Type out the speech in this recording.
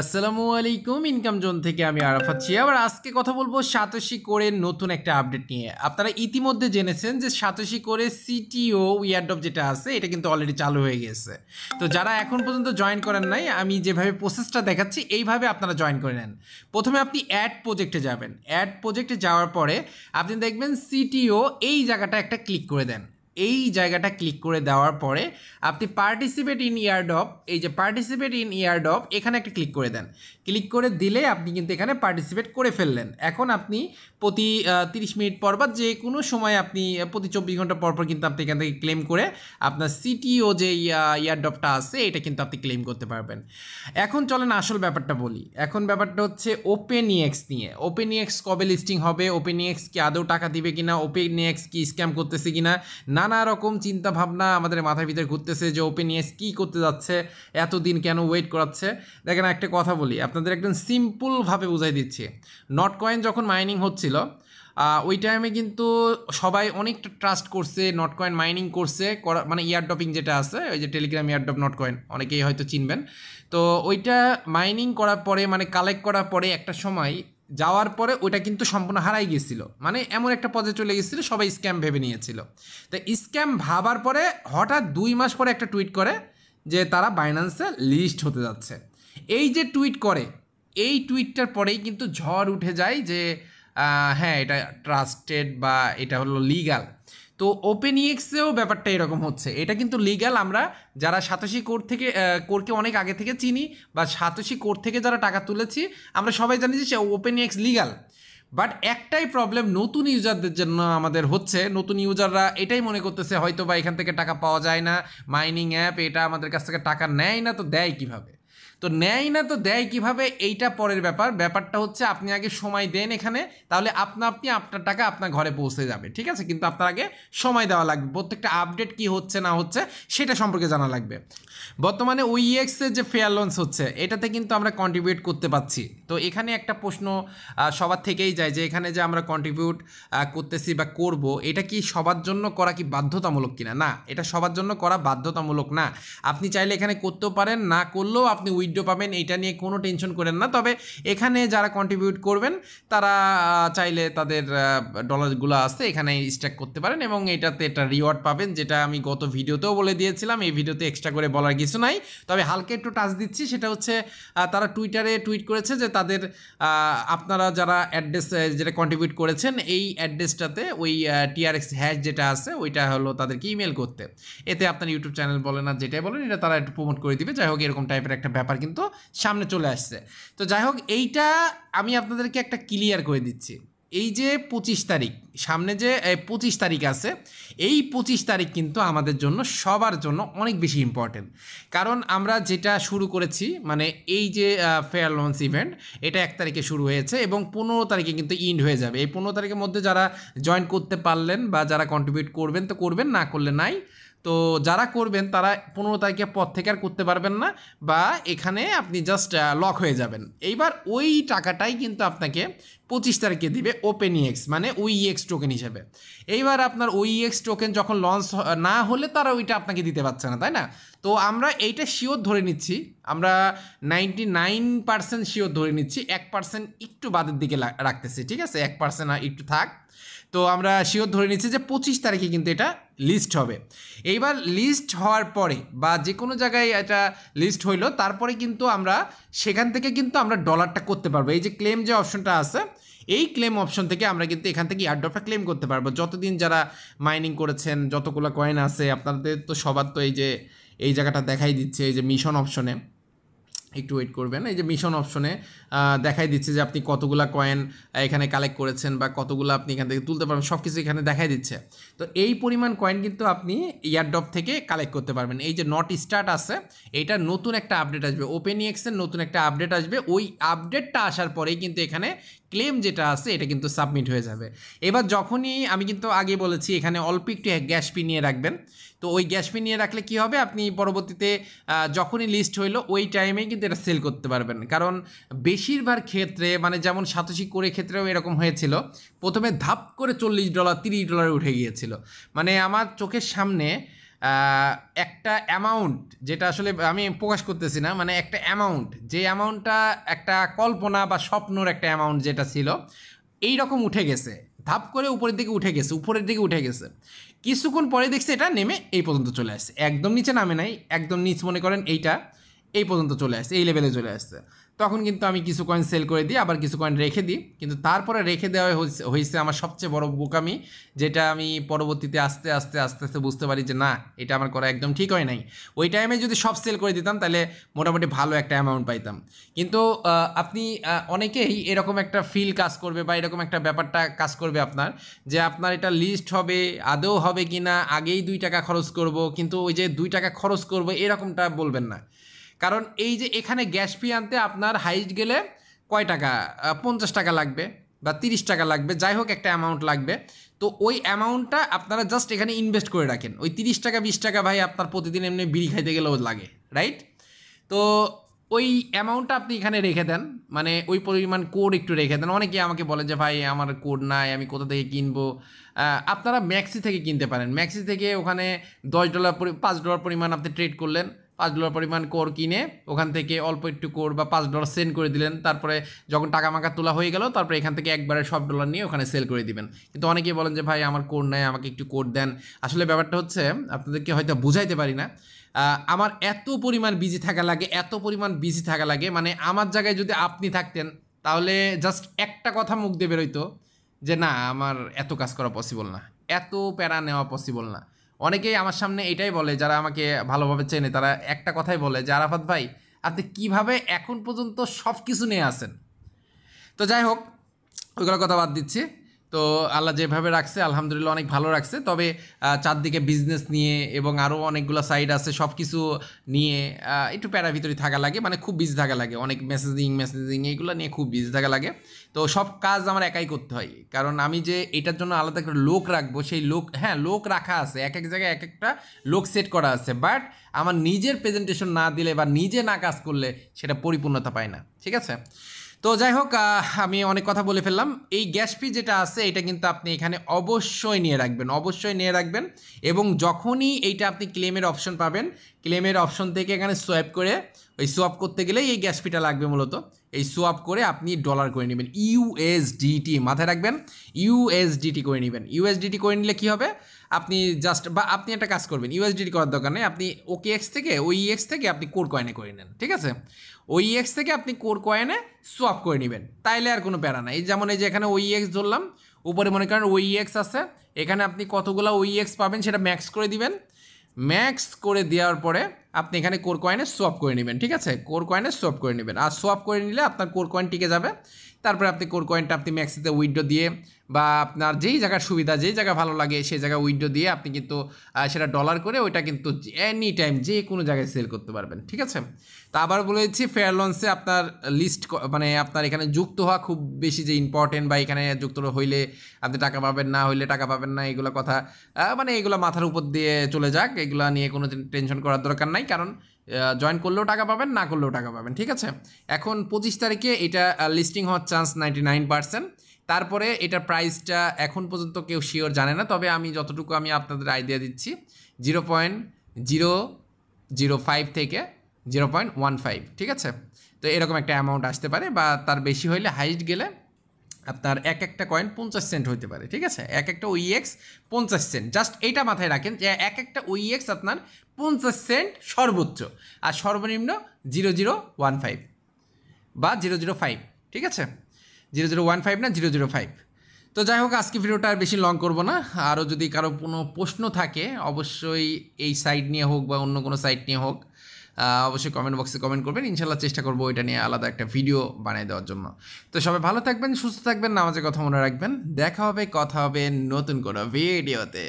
আসসালামু আলাইকুম income zone থেকে আমি আরাফাত ছি। আবার আজকে কথা বলবো সাতোশি কোরের নতুন একটা আপডেট নিয়ে। আপনারা ইতিমধ্যে জেনেছেন যে সাতোশি কোরের সিটিও ইয়ারড্রপ যেটা আছে এটা কিন্তু অলরেডি চালু হয়ে গেছে। তো যারা এখন পর্যন্ত জয়েন করেন নাই, আমি যেভাবে প্রসেসটা দেখাচ্ছি এইভাবে আপনারা জয়েন করে নেন। প্রথমে আপনি অ্যাড প্রজেক্টে যাবেন। অ্যাড প্রজেক্টে যাওয়ার পরে আপনি দেখবেন সিটিও এই জায়গাটা একটা ক্লিক করে দেন। এই জায়গাটা ক্লিক করে দেওয়ার পরে আপনি পার্টিসিপেট ইন ইয়ারড্রপ, এই যে পার্টিসিপেট ইন ইয়ারড্রপ এখানে একটা ক্লিক করে দেন। ক্লিক করে দিলে আপনি কিন্তু এখানে পার্টিসিপেট করে ফেললেন। এখন আপনি প্রতি 30 মিনিট পর বা যে কোনো সময় আপনি প্রতি 24 ঘন্টা পর পর কিন্তু আপনি এখান থেকে ক্লেম করে আপনার সিটিও যে ইয়ারড্রপটা আছে এটা কিন্তু আপনি ক্লেম করতে পারবেন। এখন চলেন আসল ব্যাপারটা বলি। এখন ব্যাপারটা হচ্ছে ওপেনইএক্স নিয়ে। ওপেনইএক্স কবে লিস্টিং হবে, ওপেনইএক্স কি আদৌ টাকা দিবে কিনা, ওপেনইএক্স কি স্ক্যাম করতেছে কিনা, নানা রকম চিন্তা ভাবনা আমাদের মাথার ভিতরে ঘুরতেছে যে ওপেনইএক্স কী করতে যাচ্ছে, এতদিন কেন ওয়েট করাচ্ছে। দেখেন একটা কথা বলি আপনাদের, একদম সিম্পলভাবে বুঝাই দিচ্ছি। নট কয়েন যখন মাইনিং হচ্ছিল ওই টাইমে কিন্তু সবাই অনেকটা ট্রাস্ট করছে, নট কয়েন মাইনিং করছে, মানে ইয়ারড্রপিং যেটা আছে ওই যে টেলিগ্রাম ইয়ারড্রপ নট কয়েন অনেকেই হয়তো চিনবেন। তো ওইটা মাইনিং করার পরে মানে কালেক্ট করার পরে একটা সময় যাওয়ার পরে ওইটা কিন্তু সম্পূর্ণ হারাই গেছিল, মানে এমন একটা পর্যায়ে চলে গেছিলো সবাই স্ক্যাম ভেবে নিয়েছিল। তো স্ক্যাম ভাবার পরে হঠাৎ 2 মাস পরে একটা টুইট করে যে তারা বাইন্যান্সে লিস্ট হতে যাচ্ছে। এই যে টুইট করে, এই টুইটটার পরেই কিন্তু ঝড় উঠে যায় যে হ্যাঁ এটা ট্রাস্টেড বা এটা হলো লিগাল। তো ওপেনইএক্সেও ব্যাপারটা এরকম হচ্ছে, এটা কিন্তু লিগাল। আমরা যারা সাতোশি কোর থেকে কোরকে অনেক আগে থেকে চিনি বা সাতোশি কোর থেকে যারা টাকা তুলেছি আমরা সবাই জানি যে ওপেনইএক্স লিগাল। বাট একটাই প্রবলেম নতুন ইউজারদের জন্য আমাদের হচ্ছে, নতুন ইউজাররা এটাই মনে করতেছে হয়তো বা এখান থেকে টাকা পাওয়া যায় না, মাইনিং অ্যাপ এটা আমাদের কাছ থেকে টাকা নেয় না, তো দেয় কীভাবে, তো নেয় না তো দেয় কীভাবে এইটা পরের ব্যাপার। ব্যাপারটা হচ্ছে আপনি আগে সময় দেন এখানে, তাহলে আপনি আপনার টাকা আপনার ঘরে পৌঁছে যাবে, ঠিক আছে। কিন্তু আপনার আগে সময় দেওয়া লাগবে, প্রত্যেকটা আপডেট কি হচ্ছে না হচ্ছে সেটা সম্পর্কে জানা লাগবে। বর্তমানে ওইএক্সের যে ফেয়ার লঞ্চ হচ্ছে এটাতে কিন্তু আমরা কন্ট্রিবিউট করতে পারছি। তো এখানে একটা প্রশ্ন সবার থেকেই যায় যে এখানে যে আমরা কন্ট্রিবিউট করতেছি বা করব, এটা কি সবার জন্য করা কি বাধ্যতামূলক কিনা? না, এটা সবার জন্য করা বাধ্যতামূলক না। আপনি চাইলে এখানে করতেও পারেন, না করলেও আপনি উইথড্র পাবেন, এটা নিয়ে কোনো টেনশন করেন না। তবে এখানে যারা কন্ট্রিবিউট করবেন তারা চাইলে তাদের ডলারগুলো আছে এখানে স্ট্যাক করতে পারেন এবং এটাতে একটা রিওয়ার্ড পাবেন, যেটা আমি গত ভিডিওতেও বলে দিয়েছিলাম। এই ভিডিওতে এক্সট্রা করে বলার কিছু নাই, তবে হালকা একটু টাচ দিচ্ছি। সেটা হচ্ছে তারা টুইটারে টুইট করেছে যে তাদের আপনারা যারা অ্যাড্রেস যেটা কন্ট্রিবিউট করেছেন এই অ্যাড্রেসটাতে ওই টিআরএক্স হ্যাশ যেটা আছে ওইটা হলো তাদেরকে ইমেল করতে। এতে আপনার ইউটিউব চ্যানেল বলেন আর যেটাই বলেন এটা তারা একটু প্রমোট করে দিবে। যাই হোক, এরকম টাইপের একটা ব্যাপার কিন্তু সামনে চলে আসছে। তো যাই হোক, এইটা আমি আপনাদেরকে একটা ক্লিয়ার করে দিচ্ছি। এই যে 25 তারিখ, সামনে যে 25 তারিখ আছে, এই 25 তারিখ কিন্তু আমাদের জন্য সবার জন্য অনেক বেশি ইম্পর্টেন্ট। কারণ আমরা যেটা শুরু করেছি, মানে এই যে ফেয়ার লঞ্চ ইভেন্ট, এটা 1 তারিখে শুরু হয়েছে এবং 15 তারিখে কিন্তু ইন্ড হয়ে যাবে। এই 15 তারিখের মধ্যে যারা জয়েন করতে পারলেন বা যারা কন্ট্রিবিউট করবেন তো করবেন, না করলে নাই। তো যারা করবেন তারা 15 তারিখের পর থেকে আর করতে পারবেন না, বা এখানে আপনি জাস্ট লক হয়ে যাবেন। এইবার ওই টাকাটাই কিন্তু আপনাকে 25 তারিখে দিবে ওপেনইএক্স, মানে ওইএক্স টোকেন হিসেবে। এইবার আপনার ওইএক্স টোকেন যখন লঞ্চ না হলে তারা ওইটা আপনাকে দিতে পারছে না, তাই না? তো আমরা এইটা শিওর ধরে নিচ্ছি, আমরা 99% শিওর ধরে নিচ্ছি, 1% একটু বাদের দিকে রাখতেছি, ঠিক আছে? 1% আর একটু থাক। তো আমরা শিওর ধরে নিচ্ছি যে 25 তারিখে কিন্তু এটা লিস্ট হবে। এইবার লিস্ট হওয়ার পরে বা যে কোনো জায়গায় এটা লিস্ট হইলো, তারপরে কিন্তু আমরা সেখান থেকে কিন্তু আমরা ডলারটা করতে পারবো। এই যে ক্লেম যে অপশনটা আছে, এই ক্লেম অপশন থেকে আমরা কিন্তু এখান থেকে এয়ারড্রপটা ক্লেম করতে পারবো। যতদিন যারা মাইনিং করেছেন, যতগুলো কয়েন আছে আপনাদের তো সবার তো এই জায়গাটা দেখাই দিচ্ছে, এই যে মিশন অপশনে একটু ওয়েট করবেন। এই যে মিশন অপশনে দেখাই দিচ্ছে যে আপনি কতগুলা কয়েন এখানে কালেক্ট করেছেন বা কতগুলো আপনি এখান থেকে তুলতে পারবেন, সব কিছু এখানে দেখাই দিচ্ছে। তো এই পরিমাণ কয়েন কিন্তু আপনি এয়ারড্রপ থেকে কালেক্ট করতে পারবেন। এই যে নট স্টার্ট আছে, এইটা নতুন একটা আপডেট আসবে, ওপেনইএক্সের নতুন একটা আপডেট আসবে। ওই আপডেটটা আসার পরেই কিন্তু এখানে ক্লেম যেটা আছে এটা কিন্তু সাবমিট হয়ে যাবে। এবার যখনই আমি কিন্তু আগে বলেছি এখানে অল্প একটু গ্যাস ফি নিয়ে রাখবেন। তো ওই গ্যাস ফি নিয়ে রাখলে কি হবে, আপনি পরবর্তীতে যখনই লিস্ট হইলো ওই টাইমেই কিন্তু এটা সেল করতে পারবেন। কারণ বেশিরভাগ ক্ষেত্রে, মানে যেমন সাতোশি কোরের ক্ষেত্রেও এরকম হয়েছিল, প্রথমে ধাপ করে $40 $30 উঠে গিয়েছিল। মানে আমার চোখের সামনে একটা অ্যামাউন্ট যেটা আসলে আমি প্রকাশ করতেছি না, মানে একটা অ্যামাউন্ট, যে অ্যামাউন্টটা একটা কল্পনা বা স্বপ্নর একটা অ্যামাউন্ট যেটা ছিল, এই রকম উঠে গেছে, ধাপ করে উপরের দিকে উঠে গেছে, উপরের দিকে উঠে গেছে। কিছুক্ষণ পরে দেখছি এটা নেমে এই পর্যন্ত চলে আসছে, একদম নিচে নামে নাই, একদম নিচ মনে করেন এইটা এই পর্যন্ত চলে আসছে, এই লেভেলে চলে আসছে। তখন কিন্তু আমি কিছু কয়েন সেল করে দিই, আবার কিছু কয়েন রেখে দিই, কিন্তু তারপরে রেখে দেওয়া হয়েছে আমার সবচেয়ে বড় বোকামি, যেটা আমি পরবর্তীতে আস্তে আস্তে আস্তে আস্তে বুঝতে পারি যে না, এটা আমার করা একদম ঠিক হয় নাই। ওই টাইমে যদি সব সেল করে দিতাম তাহলে মোটামুটি ভালো একটা অ্যামাউন্ট পাইতাম। কিন্তু আপনি অনেকেই এরকম একটা ফিল কাজ করবে বা এরকম একটা ব্যাপারটা কাজ করবে আপনার, যে আপনার এটা লিস্ট হবে, আদৌ হবে কি না, আগেই 2 টাকা খরচ করব, কিন্তু ওই যে 2 টাকা খরচ করব এরকমটা বলবেন না। কারণ এই যে এখানে গ্যাস ফি আনতে আপনার হাইস্ট গেলে কয় টাকা, 50 টাকা লাগবে বা 30 টাকা লাগবে, যাই হোক একটা অ্যামাউন্ট লাগবে। তো ওই অ্যামাউন্টটা আপনারা জাস্ট এখানে ইনভেস্ট করে রাখেন, ওই 30 টাকা 20 টাকা ভাই আপনার প্রতিদিন এমনি বিড়ি খাইতে গেলেও লাগে, রাইট? তো ওই অ্যামাউন্টটা আপনি এখানে রেখে দেন, মানে ওই পরিমাণ কোড একটু রেখে দেন। অনেকে আমাকে বলে যে ভাই আমার কোড নাই, আমি কোথা থেকে কিনবো? আপনারা ম্যাক্সি থেকে কিনতে পারেন। ম্যাক্সি থেকে ওখানে $10 $5 পরিমাণ আপনি ট্রেড করলেন, $5 পরিমাণ কোর কিনে ওখান থেকে অল্প একটু কোর বা $5 সেন্ড করে দিলেন, তারপরে যখন টাকা মাকা তোলা হয়ে গেল তারপরে এখান থেকে একবারে সব ডলার নিয়ে ওখানে সেল করে দিবেন। কিন্তু অনেকেই বলেন যে ভাই আমার কোড নাই, আমাকে একটু কোড দেন। আসলে ব্যাপারটা হচ্ছে আপনাদেরকে হয়তো বুঝাইতে পারি না, আমার এত পরিমাণ বিজি থাকা লাগে, এত পরিমাণ বিজি থাকা লাগে, মানে আমার জায়গায় যদি আপনি থাকতেন তাহলে জাস্ট একটা কথা মুখ দিয়ে বেরোইতো যে না, আমার এত কাজ করা পসিবল না, এত প্যারা নেওয়া পসিবল না। অনেকেই আমার সামনে এটাই বলে, যারা আমাকে ভালোভাবে চেনে তারা একটা কথাই বলে যে আরাফাত ভাই আপনি কিভাবে এখন পর্যন্ত সব কিছু নিয়ে আসেন। তো যাই হোক, ওইগুলোর কথা বাদ দিচ্ছি। তো আল্লাহ যেভাবে রাখছে আলহামদুলিল্লাহ অনেক ভালো রাখছে। তবে চারদিকে বিজনেস নিয়ে এবং আরও অনেকগুলো সাইড আছে, সব কিছু নিয়ে একটু প্যারা ভিতরে থাকা লাগে, মানে খুব বিজি থাকা লাগে, অনেক মেসেজিং এইগুলো নিয়ে খুব বিজি থাকা লাগে। তো সব কাজ আমার একাই করতে হয়, কারণ আমি যে এটার জন্য আলাদা একটা লোক রাখবো, সেই লোক, হ্যাঁ লোক রাখা আছে, এক এক জায়গায় এক একটা লোক সেট করা আছে, বাট আমার নিজের প্রেজেন্টেশন না দিলে বা নিজে না কাজ করলে সেটা পরিপূর্ণতা পায় না, ঠিক আছে? তো যাই হোক, আমি অনেক কথা বলে ফেললাম। এই গ্যাস ফি যেটা আছে এটা কিন্তু আপনি এখানে অবশ্যই নিয়ে রাখবেন, অবশ্যই নিয়ে রাখবেন। এবং যখনই এইটা আপনি ক্লেমের অপশন পাবেন, ক্লেমের অপশন থেকে এখানে সোয়াইপ করে, ওই সোয়াপ করতে গেলেই এই গ্যাস ফিটা লাগবে মূলত। এই সোয়াপ করে আপনি ডলার করে নেবেন, ইউএসডিটি মাথায় রাখবেন, ইউএসডিটি করে নেবেন। ইউএসডিটি করে নিলে কী হবে, আপনি জাস্ট, বা আপনি একটা কাজ করবেন, ইউএসডিটি করার দরকার নেই, আপনি ওকেএক্স থেকে, ওইএক্স থেকে আপনি কোর কয়েনে করে নেন, ঠিক আছে? ওইএক্স থেকে আপনি কোর কয়েনে সোয়াপ করে নেবেন, তাইলে আর কোনো প্যারা নাই। যেমন এই যে এখানে ওইএক্স ধরলাম, উপরে মনে করেন ওইএক্স আছে, এখানে আপনি কতগুলো ওইএক্স পাবেন সেটা ম্যাক্স করে দিবেন। ম্যাক্স করে দেওয়ার পরে আপনি এখানে কোর কয়েনে সোয়াপ করে নেবেন, ঠিক আছে? কোর কয়েনে সোয়াপ করে নেবেন, আর সোয়াপ করে নিলে আপনার কোর কয়েন টিকে যাবে। তারপরে আপনি কোর কয়েনটা আপনি ম্যাক্সিতে উইথড্র দিয়ে, বা আপনার যেই জায়গার সুবিধা, যেই জায়গা ভালো লাগে সেই জায়গায় উইথড্র দিয়ে আপনি কিন্তু সেটা ডলার করে ওইটা কিন্তু এনি টাইম যে কোনো জায়গায় সেল করতে পারবেন, ঠিক আছে? তা আবার বলেছি, ফেয়ার লঞ্চে আপনার লিস্ট, মানে আপনার এখানে যুক্ত হওয়া খুব বেশি যে ইম্পর্টেন্ট, বা এখানে যুক্ত হইলে আপনি টাকা পাবেন, না হইলে টাকা পাবেন না, এগুলো কথা মানে এগুলো মাথার উপর দিয়ে চলে যাক, এগুলো নিয়ে কোনো টেনশন করার দরকার নাই। কারণ জয়েন করলেও টাকা পাবেন, না করলেও টাকা পাবেন, ঠিক আছে? এখন 25 তারিখে এটা লিস্টিং হওয়ার চান্স 99%। তারপরে এটার প্রাইসটা এখন পর্যন্ত কেউ শিওর জানে না, তবে আমি যতটুকু আমি আপনাদের আইডিয়া দিচ্ছি, 0.005 থেকে 0.15, ঠিক আছে? তো এরকম একটা অ্যামাউন্ট আসতে পারে, বা তার বেশি হইলে হাইস্ট গেলে আপনার এক একটা কয়েন 50 সেন্ট হইতে পারে, ঠিক আছে? এক একটা ওইএক্স 50 সেন্ট, জাস্ট এইটা মাথায় রাখেন যে এক একটা ওইএক্স আপনার 50 সেন্ট সর্বোচ্চ, আর সর্বনিম্ন 0015 বা 005, ঠিক আছে? 0015 না 005। তো যাই হোক, আজকে ভিডিওটা আর বেশি লং করবো না। আরও যদি কারো কোনো প্রশ্ন থাকে অবশ্যই এই সাইট নিয়ে হোক বা অন্য কোনো সাইট নিয়ে হোক, অবশ্যই কমেন্ট বক্সে কমেন্ট করবেন, ইনশাল্লাহ চেষ্টা করবো এটা নিয়ে আলাদা একটা ভিডিও বানিয়ে দেওয়ার জন্য। তো সবাই ভালো থাকবেন, সুস্থ থাকবেন, নামাজের কথা মনে রাখবেন। দেখা হবে, কথা হবে নতুন কোনো ভিডিওতে।